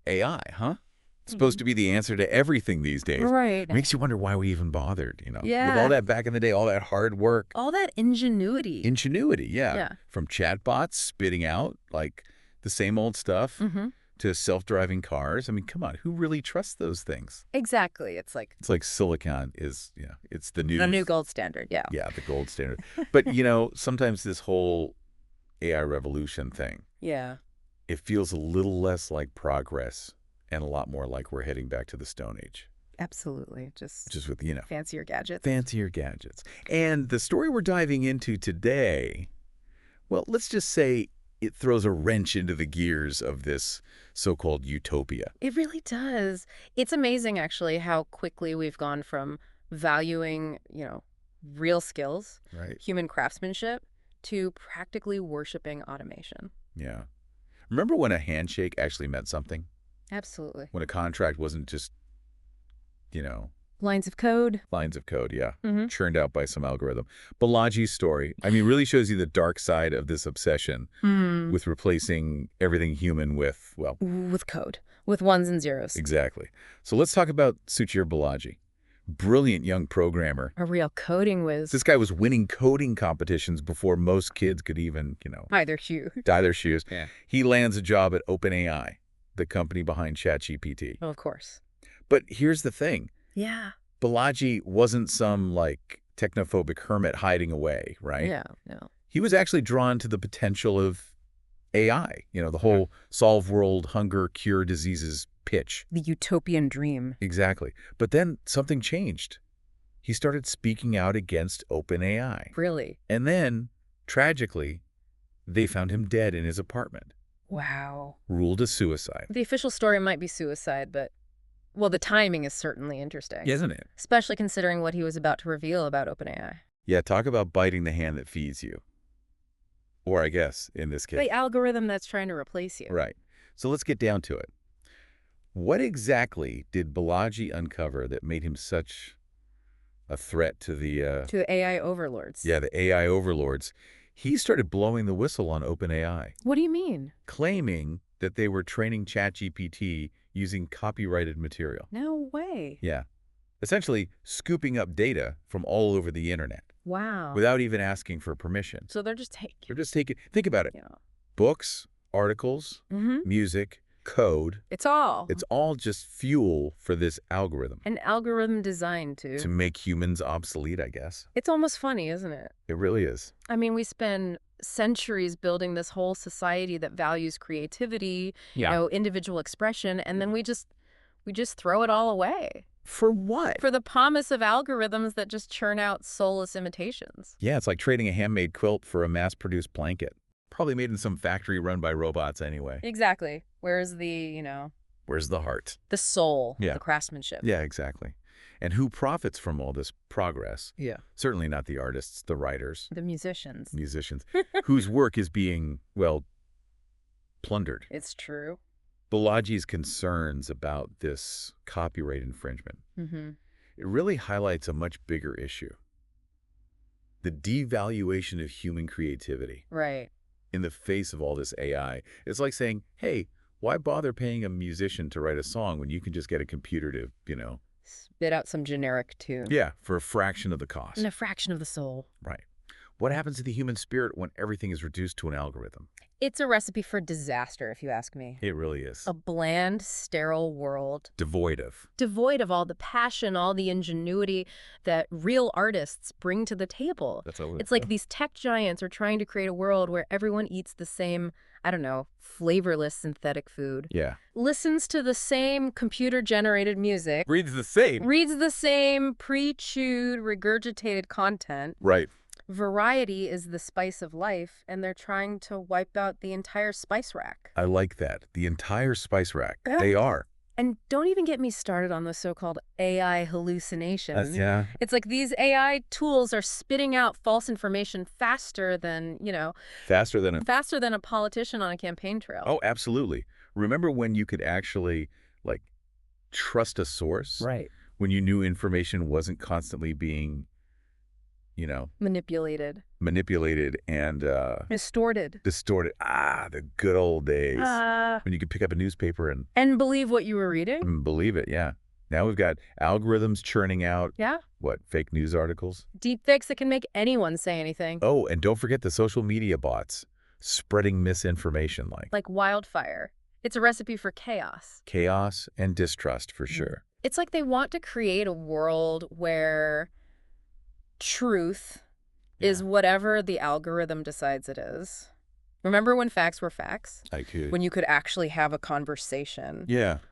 AI, huh? It's supposed to be the answer to everything these days. Right. Makes you wonder why we even bothered, With Yeah. all that back in the day, all that hard work. All that ingenuity. Ingenuity, yeah. Yeah. From chatbots spitting out, like, the same old stuff to self-driving cars. I mean, come on, who really trusts those things? Exactly. It's like silicon is, it's the the new gold standard. Yeah. Yeah, the gold standard. But, sometimes this whole AI revolution thing, Yeah. it feels a little less like progress and a lot more like we're heading back to the Stone Age. Absolutely. Just with, fancier gadgets. fancier gadgets. And the story we're diving into today, well, let's just say it throws a wrench into the gears of this so-called utopia. It really does. It's amazing, actually, how quickly we've gone from valuing, real skills, Right. human craftsmanship, to practically worshiping automation. Yeah. Remember when a handshake actually meant something? Absolutely. When a contract wasn't just, Lines of code. lines of code, yeah, Mm-hmm. churned out by some algorithm. Bellagy's story, really shows you the dark side of this obsession with replacing everything human with, well, With code. With ones and zeros. exactly. So let's talk about Suchir Bellagy. Brilliant young programmer. A real coding whiz. This guy was winning coding competitions before most kids could even, Either hue. dye their shoes. Yeah. He lands a job at OpenAI, the company behind ChatGPT. Of course. But here's the thing. Yeah. Bellagy wasn't some, technophobic hermit hiding away, right? Yeah. No. He was actually drawn to the potential of AI, the whole solve world hunger, cure diseases pitch. The utopian dream. Exactly. But then something changed. He started speaking out against OpenAI. Really? And then, tragically, they found him dead in his apartment. Wow. Ruled a suicide. The official story might be suicide, but, well, the timing is certainly interesting. Isn't it? Especially considering what he was about to reveal about OpenAI. Yeah, talk about biting the hand that feeds you. Or I guess, in this case. The algorithm that's trying to replace you. Right. So let's get down to it. What exactly did Bellagy uncover that made him such a threat to the... To the AI overlords. Yeah, the AI overlords. He started blowing the whistle on OpenAI, What do you mean? claiming that they were training ChatGPT using copyrighted material. No way. Yeah. Essentially, scooping up data from all over the internet Wow. without even asking for permission. So they're just taking... They're just taking... Think about it. Yeah. Books, articles, music, code. It's all. It's all just fuel for this algorithm. an algorithm designed To make humans obsolete, I guess. It's almost funny, isn't it? It really is. I mean, we spend centuries building this whole society that values creativity, individual expression, and then we just throw it all away For what? for the promise of algorithms that just churn out soulless imitations. Yeah, it's like trading a handmade quilt for a mass-produced blanket. Probably made in some factory run by robots anyway. Exactly. Where's the, Where's the heart? the soul, Yeah. the craftsmanship? Yeah, exactly. And who profits from all this progress? Yeah. Certainly not the artists, the writers, The musicians. musicians, whose work is being, well, plundered. It's true. Bellagy's concerns about this copyright infringement, Mm-hmm. it really highlights a much bigger issue. The devaluation of human creativity Right. in the face of all this AI. It's like saying, hey, why bother paying a musician to write a song when you can just get a computer to, Spit out some generic tune. yeah, for a fraction of the cost. And a fraction of the soul. Right. What happens to the human spirit when everything is reduced to an algorithm? It's a recipe for disaster, if you ask me. It really is. A bland, sterile world, Devoid of. devoid of all the passion, all the ingenuity that real artists bring to the table. That's all. It's like these tech giants are trying to create a world where everyone eats the same, I don't know, flavorless synthetic food, Yeah. listens to the same computer-generated music, Reads the same. reads the same pre-chewed, regurgitated content. Right. Variety is the spice of life, and they're trying to wipe out the entire spice rack. I like that. The entire spice rack. Yeah. They are. And don't even get me started on the so-called AI hallucinations. Yeah. It's like these AI tools are spitting out false information faster than, Faster than a... faster than a politician on a campaign trail. Oh, absolutely. Remember when you could actually, trust a source? Right. When you knew information wasn't constantly being, Manipulated. Manipulated and Distorted. distorted. Ah, the good old days when you could pick up a newspaper And believe what you were reading? and believe it, yeah. Now we've got algorithms churning out, Yeah. what, fake news articles? Deepfakes that can make anyone say anything. Oh, and don't forget the social media bots spreading misinformation Like wildfire. It's a recipe for chaos. chaos and distrust for sure. It's like they want to create a world where truth is whatever the algorithm decides it is. Remember when facts were facts? I could. When you could actually have a conversation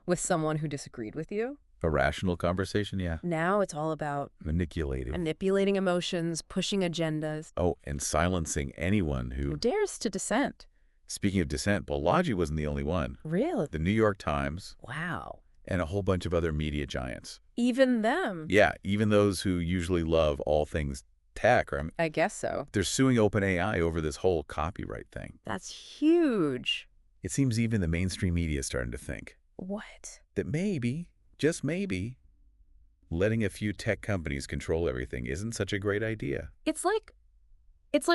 with someone who disagreed with you? A rational conversation, yeah. Now it's all about manipulating emotions, pushing agendas. Oh, and silencing anyone Who who... dares to dissent? Speaking of dissent, Bellagy wasn't the only one. Really? The New York Times Wow. and a whole bunch of other media giants. Even them? Yeah, even those who usually love all things tech. I guess so. They're suing OpenAI over this whole copyright thing. That's huge. It seems even the mainstream media is starting to think What? that maybe, just maybe, letting a few tech companies control everything isn't such a great idea. It's like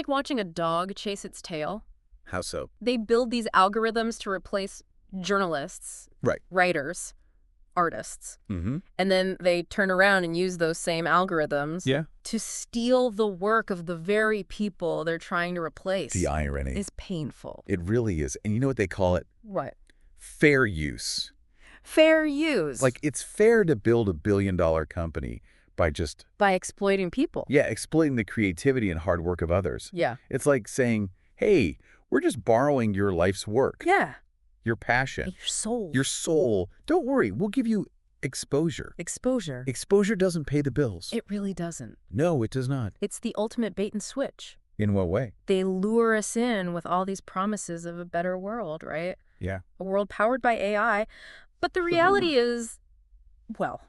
watching a dog chase its tail. How so? They build these algorithms to replace journalists, writers, artists. Mm-hmm. And then they turn around and use those same algorithms to steal the work of the very people they're trying to replace. The irony. Is painful. It really is. And you know what they call it? What? Fair use. Fair use. Like, it's fair to build a billion-dollar company by exploiting people. Yeah, exploiting the creativity and hard work of others. Yeah. It's like saying, hey, we're just borrowing your life's work. Yeah. Your passion. Your soul. Your soul. Don't worry, we'll give you exposure. Exposure. Exposure doesn't pay the bills. It really doesn't. No, it does not. It's the ultimate bait and switch. In what way? They lure us in with all these promises of a better world, right? Yeah. A world powered by AI. But the reality is, well,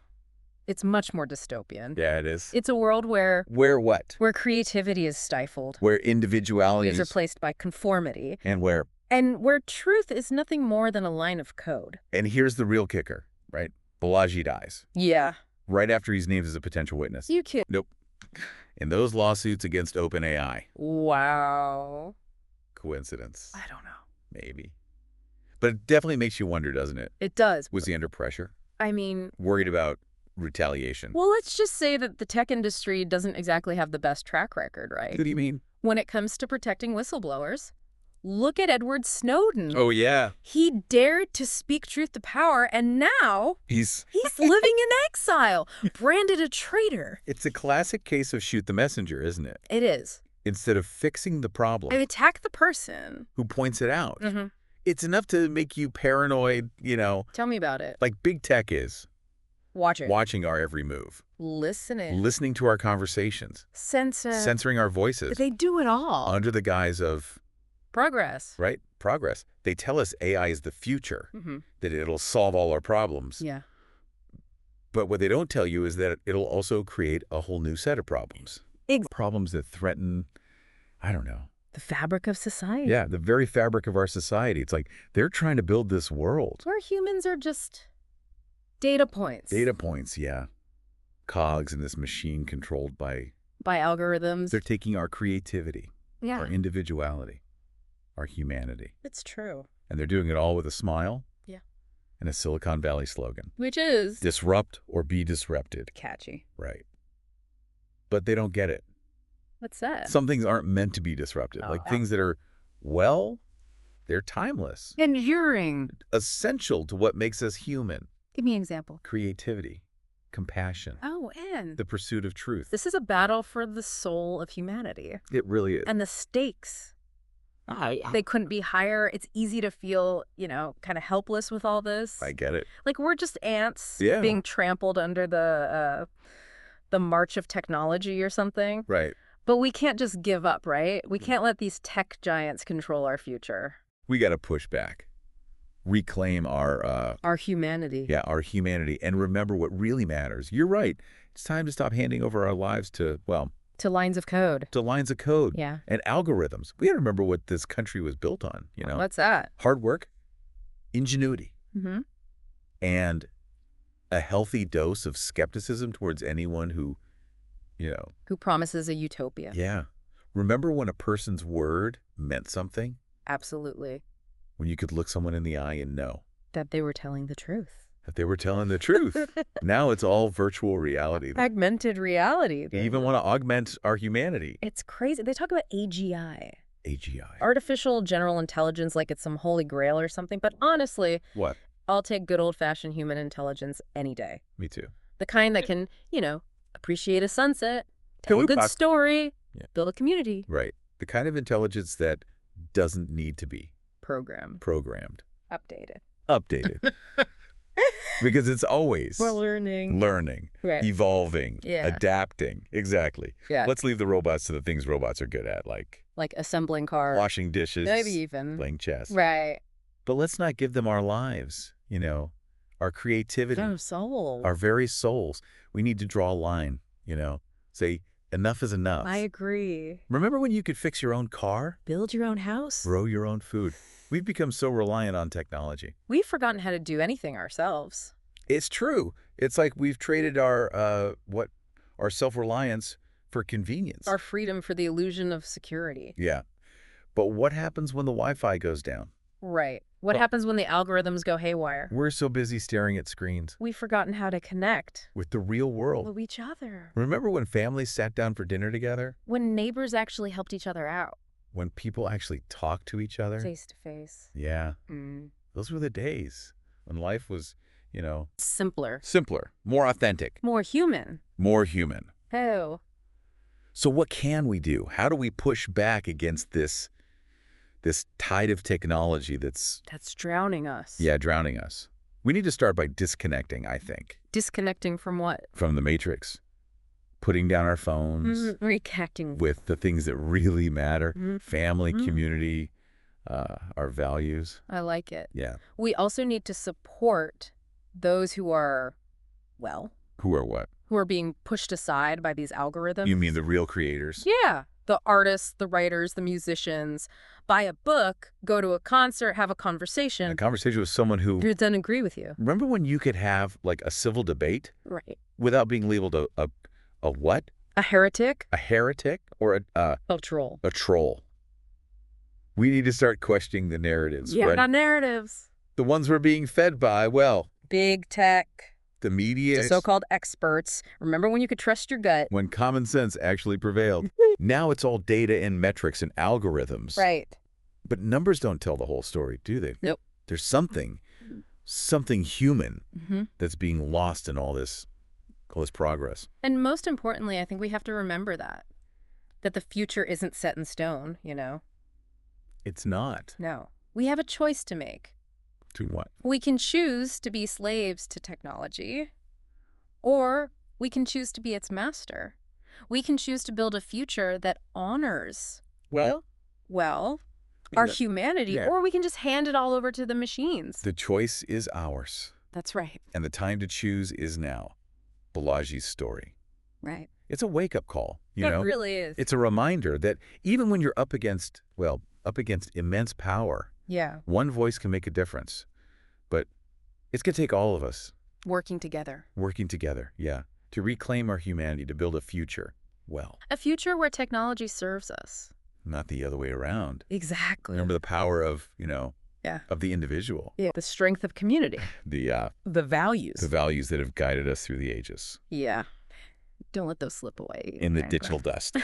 it's much more dystopian. Yeah, it is. It's a world where... Where what? Where creativity is stifled. Where individuality is replaced by conformity. And where... And where truth is nothing more than a line of code. And here's the real kicker, right? Bellagy dies. Yeah. Right after he's named as a potential witness. You kid. Nope. In those lawsuits against OpenAI. Wow. Coincidence? I don't know. Maybe. But it definitely makes you wonder, doesn't it? It does. Was he under pressure? I mean... Worried about retaliation? Well, let's just say that the tech industry doesn't exactly have the best track record, right? What do you mean? When it comes to protecting whistleblowers. Look at Edward Snowden. Oh, yeah. He dared to speak truth to power, and now he's living in exile, branded a traitor. It's a classic case of shoot the messenger, isn't it? It is. Instead of fixing the problem. I attack the person who points it out. Mm-hmm. It's enough to make you paranoid, you know. Tell me about it. Like big tech is. Watching our every move. Listening to our conversations. Censoring our voices. They do it all. Under the guise of... progress. Right? Progress. They tell us AI is the future, that it'll solve all our problems. Yeah. But what they don't tell you is that it'll also create a whole new set of problems. Problems that threaten, I don't know. The fabric of society. Yeah, the very fabric of our society. It's like they're trying to build this world. Where humans are just data points. Data points, yeah. Cogs in this machine controlled by algorithms. They're taking our creativity, our individuality, our humanity. It's true. And they're doing it all with a smile. Yeah. And a Silicon Valley slogan. Which is? Disrupt or be disrupted. Catchy. Right. But they don't get it. What's that? Some things aren't meant to be disrupted. Like things that are, well, they're timeless. Enduring. Essential to what makes us human. Give me an example. Creativity. Compassion. Oh, and? The pursuit of truth. This is a battle for the soul of humanity. It really is. And the stakes. They couldn't be higher. It's easy to feel, you know, kind of helpless with all this. I get it. Like we're just ants being trampled under the march of technology or something. Right. But we can't just give up, right? We can't let these tech giants control our future. We got to push back. Reclaim our humanity. Yeah, our humanity. And remember what really matters. You're right. It's time to stop handing over our lives to, well... to lines of code. To lines of code. Yeah. And algorithms. We got to remember what this country was built on, you know? What's that? Hard work, ingenuity, and a healthy dose of skepticism towards anyone who Who promises a utopia. Yeah. Remember when a person's word meant something? Absolutely. When you could look someone in the eye and know That they were telling the truth. that they were telling the truth. Now it's all virtual reality. Augmented reality. They even want to augment our humanity. It's crazy. They talk about AGI. AGI. Artificial general intelligence, like it's some holy grail or something. But honestly, What? I'll take good old-fashioned human intelligence any day. Me too. The kind that can, appreciate a sunset, tell a Can we good talk- story, Yeah. build a community. Right. The kind of intelligence that doesn't need to be Programmed. updated. Updated. Because it's always We're learning. Right. evolving, Yeah. adapting. Exactly. Yeah. Let's leave the robots to the things robots are good at, like Like assembling cars. washing dishes, Maybe even. playing chess. Right. But let's not give them our lives, our creativity, Oh, soul. our very souls. We need to draw a line, say enough is enough. I agree. Remember when you could fix your own car, Build your own house. grow your own food? We've become so reliant on technology. We've forgotten how to do anything ourselves. It's true. It's like we've traded our self-reliance for convenience. Our freedom for the illusion of security. Yeah. But what happens when the Wi-Fi goes down? Right. What Well- happens when the algorithms go haywire? We're so busy staring at screens We've forgotten how to connect with the real world. with each other. Remember when families sat down for dinner together? When neighbors actually helped each other out. When people actually talked to each other? Face to face. Yeah. Those were the days when life was, Simpler. simpler, more authentic, More human. more human. Oh. So what can we do? How do we push back against this tide of technology that's drowning us. drowning us? We need to start by disconnecting, I think, Disconnecting from what? from the matrix. Putting down our phones Reconnecting. with the things that really matter, Mhm. family, Mhm. community, our values. I like it. Yeah. We also need to support those who are, Who are what? who are being pushed aside by these algorithms. You mean the real creators? Yeah. The artists, the writers, the musicians. Buy a book, go to a concert, have a conversation. A conversation with someone who... Who doesn't agree with you. Remember when you could have, like, a civil debate Right. without being labeled a what? A heretic. A heretic? Or A troll. a troll? We need to start questioning the narratives. Yeah, right? not narratives. The ones we're being fed by, well, Big tech. the media... The so-called experts. Remember when you could trust your gut? when common sense actually prevailed. Now it's all data and metrics and algorithms. Right. But numbers don't tell the whole story, do they? Nope. There's something human Mm-hmm. that's being lost in all this progress. And most importantly, I think we have to remember that the future isn't set in stone, It's not. No. We have a choice to make. To what? We can choose to be slaves to technology, or we can choose to be its master. We can choose to build a future that honors, Well, our humanity, yeah. or we can just hand it all over to the machines. the choice is ours, That's right. and the time to choose is now. Bellagy's story. Right. It's a wake-up call, It really is. It's a reminder that even when you're up against immense power, Yeah. one voice can make a difference. But it's going to take all of us Working together. working together, to reclaim our humanity, to build a future. Well, A future where technology serves us. not the other way around. Exactly. Remember the power of, Yeah. of the individual, The strength of community. the The values. that have guided us through the ages Yeah. Don't let those slip away. in the Frank. digital dust.